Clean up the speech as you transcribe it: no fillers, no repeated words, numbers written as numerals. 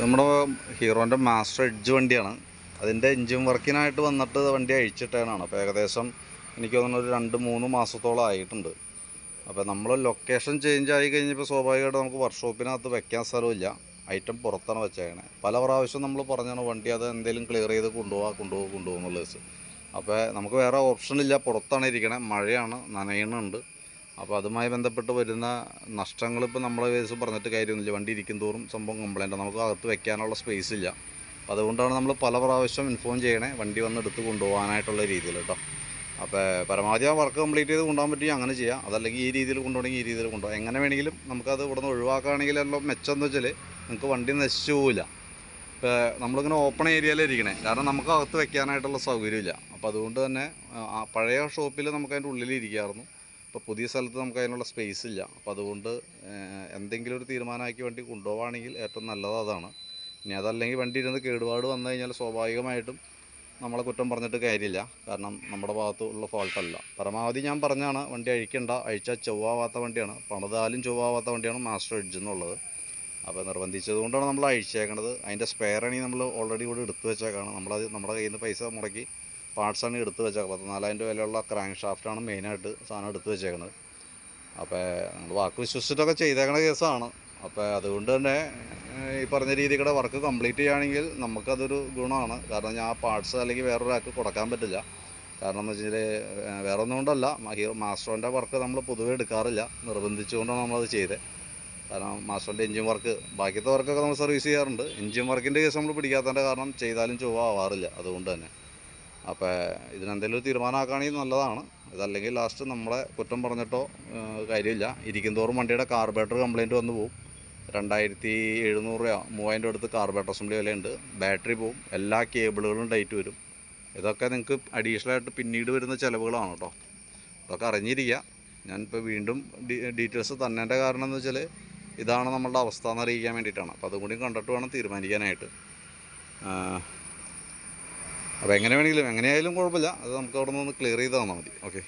നമ്മുടെ ഹീറോൻ്റെ master edge വണ്ടിയാണ്. അതിൻ്റെ എൻജിൻ വർക്കിനായിട്ട് വന്നിട്ട് വണ്ടി അഴിച്ചിട്ടാണ്. അപ്പോൾ ഏകദേശം എനിക്ക് തോന്നുന്നു ഒരു 2-3 മാസത്തോളം ആയിട്ടുണ്ട്. അപ്പോൾ നമ്മൾ ലൊക്കേഷൻ ചേഞ്ച് ആയി കഴിഞ്ഞപ്പോൾ സ്വാഭാവികമായിട്ട് നമുക്ക് വർക്ക്ഷോപ്പിനകത്ത് വെക്കാൻ സ്ഥലമില്ല. ഐറ്റം പുറത്താണ് വെച്ചേക്കണേ. പല പ്രാവശ്യം നമ്മൾ പറഞ്ഞാണ് വണ്ടി അത് എന്തെങ്കിലും ക്ലിയർ ചെയ്ത് കൊണ്ടുപോകുന്നുള്ളത്. അപ്പോൾ നമുക്ക് വേറെ ഓപ്ഷനില്ല, പുറത്താണ് ഇരിക്കണേ. മഴയാണ്, നനയണുണ്ട്. അപ്പോൾ അതുമായി ബന്ധപ്പെട്ട് വരുന്ന നഷ്ടങ്ങൾ ഇപ്പോൾ നമ്മളെ കേസ് പറഞ്ഞിട്ട് കാര്യമൊന്നുമില്ല. വണ്ടി ഇരിക്കും തോറും സംഭവം കംപ്ലൈൻറ്റ്, നമുക്ക് അകത്ത് വെക്കാനുള്ള സ്പേസ് ഇല്ല. അപ്പോൾ അതുകൊണ്ടാണ് നമ്മൾ പല പ്രാവശ്യം ഇൻഫോം ചെയ്യണേ വണ്ടി വന്ന് എടുത്ത് കൊണ്ടുപോകാനായിട്ടുള്ള രീതിയിൽ കേട്ടോ. അപ്പോൾ പരമാവധി ആ വർക്ക് കംപ്ലീറ്റ് ചെയ്ത് കൊണ്ടുപോകാൻ പറ്റും അങ്ങനെ ചെയ്യാം. അതല്ലെങ്കിൽ ഈ രീതിയിൽ കൊണ്ടുപോകണമെങ്കിൽ ഈ രീതിയിൽ കൊണ്ടുപോകാം. എങ്ങനെ വേണമെങ്കിലും നമുക്കത് ഇവിടെ നിന്ന് ഒഴിവാക്കുകയാണെങ്കിലെല്ലാം മെച്ചം എന്ന് വെച്ചാൽ നിങ്ങൾക്ക് വണ്ടി നശിച്ചു പോവില്ല. ഇപ്പോൾ നമ്മളിങ്ങനെ ഓപ്പൺ ഏരിയയിലിരിക്കണേ, കാരണം നമുക്ക് അകത്ത് വെക്കാനായിട്ടുള്ള സൗകര്യമില്ല. അപ്പോൾ അതുകൊണ്ട് തന്നെ പഴയ ഷോപ്പിൽ നമുക്ക് അതിൻ്റെ ഉള്ളിൽ ഇരിക്കാമായിരുന്നു. ഇപ്പോൾ പുതിയ സ്ഥലത്ത് നമുക്ക് അതിനുള്ള സ്പേസ് ഇല്ല. അപ്പോൾ അതുകൊണ്ട് എന്തെങ്കിലും ഒരു തീരുമാനമാക്കി വണ്ടി കൊണ്ടുപോവുകയാണെങ്കിൽ ഏറ്റവും നല്ലത് അതാണ്. ഇനി അതല്ലെങ്കിൽ വണ്ടി ഇരുന്ന് കേടുപാട് വന്നു കഴിഞ്ഞാൽ സ്വാഭാവികമായിട്ടും നമ്മളെ കുറ്റം പറഞ്ഞിട്ട് കാര്യമില്ല. കാരണം നമ്മുടെ ഭാഗത്തുള്ള ഫോൾട്ടല്ല. പരമാവധി ഞാൻ പറഞ്ഞാണ് വണ്ടി അഴിക്കണ്ട, അഴിച്ചാൽ ചൊവ്വാവാത്ത വണ്ടിയാണ്, പണിതാലും ചൊവ്വാവാത്ത വണ്ടിയാണ് മാസ്റ്റർ എഡ്ജ് എന്നുള്ളത്. അപ്പോൾ നിർബന്ധിച്ചത് കൊണ്ടാണ് നമ്മൾ അഴിച്ചേക്കണത്. അതിൻ്റെ സ്പെയറാണെങ്കിൽ നമ്മൾ ഓൾറെഡി ഇവിടെ എടുത്തു വെച്ചേക്കാണ്. നമ്മുടെ കയ്യിൽ നിന്ന് പൈസ മുടക്കി പാർട്സാണ് എടുത്ത് വെച്ചേക്കാം. 14,000 രൂപ വിലയുള്ള ക്രാങ്ക് ഷാഫ്റ്റാണ് മെയിനായിട്ട് സാധനം എടുത്ത് വെച്ചേക്കണത്. അപ്പോൾ നമ്മൾ വാക്ക് വിശ്വസിച്ചിട്ടൊക്കെ ചെയ്തേക്കണ കേസാണ്. അപ്പോൾ അതുകൊണ്ട് തന്നെ ഈ പറഞ്ഞ രീതിയുടെ വർക്ക് കംപ്ലീറ്റ് ചെയ്യുകയാണെങ്കിൽ നമുക്കതൊരു ഗുണമാണ്. കാരണം ഞാൻ ആ പാർട്സ് അല്ലെങ്കിൽ വേറൊരാൾക്ക് കൊടുക്കാൻ പറ്റില്ല. കാരണം എന്ന് വെച്ചാൽ വേറെ ഒന്നും കൊണ്ടല്ല, മാസ്റ്ററിൻ്റെ വർക്ക് നമ്മൾ പൊതുവേ എടുക്കാറില്ല. നിർബന്ധിച്ചുകൊണ്ടാണ് നമ്മളത് ചെയ്തത്. കാരണം മാസ്റ്ററിൻ്റെ എൻജിൻ വർക്ക്, ബാക്കിയത്തെ വർക്കൊക്കെ നമ്മൾ സർവീസ് ചെയ്യാറുണ്ട്. എൻജിൻ വർക്കിൻ്റെ കേസ് നമ്മൾ പിടിക്കാത്തതിൻ്റെ കാരണം ചെയ്താലും ചൊവ്വ ആവാറില്ല. അതുകൊണ്ട് തന്നെ അപ്പോൾ ഇതിനെന്തെങ്കിലും ഒരു തീരുമാനമാക്കുകയാണെങ്കിൽ നല്ലതാണ്. ഇതല്ലെങ്കിൽ ലാസ്റ്റ് നമ്മളെ കുറ്റം പറഞ്ഞിട്ടോ കാര്യമില്ല. ഇരിക്കും തോറും വണ്ടിയുടെ കാർബറേറ്റർ കംപ്ലയിൻറ്റ് വന്നു പോകും. 2,700 രൂപ 3,000 രൂപ അടുത്ത് കാർബറേറ്റർ അസംബ്ലി വിലയുണ്ട്. ബാറ്ററി പോവും, എല്ലാ കേബിളുകളും ടൈറ്റ് വരും. ഇതൊക്കെ നിങ്ങൾക്ക് അഡീഷണലായിട്ട് പിന്നീട് വരുന്ന ചിലവുകളാണ് കേട്ടോ. ഇതൊക്കെ അറിഞ്ഞിരിക്കുക. ഞാനിപ്പോൾ വീണ്ടും ഡീറ്റെയിൽസ് തന്നതിൻ്റെ കാരണം എന്ന് വെച്ചാൽ ഇതാണ് നമ്മളുടെ അവസ്ഥ എന്ന് അറിയിക്കാൻ വേണ്ടിയിട്ടാണ്. അപ്പോൾ അതും കൂടി കണ്ടിട്ട് വേണം തീരുമാനിക്കാനായിട്ട്. അപ്പോൾ എങ്ങനെ വേണമെങ്കിലും എങ്ങനെയായാലും കുഴപ്പമില്ല, അത് നമുക്ക് അവിടെ നിന്ന് ക്ലിയർ ചെയ്ത് തന്നാൽ മതി. ഓക്കെ.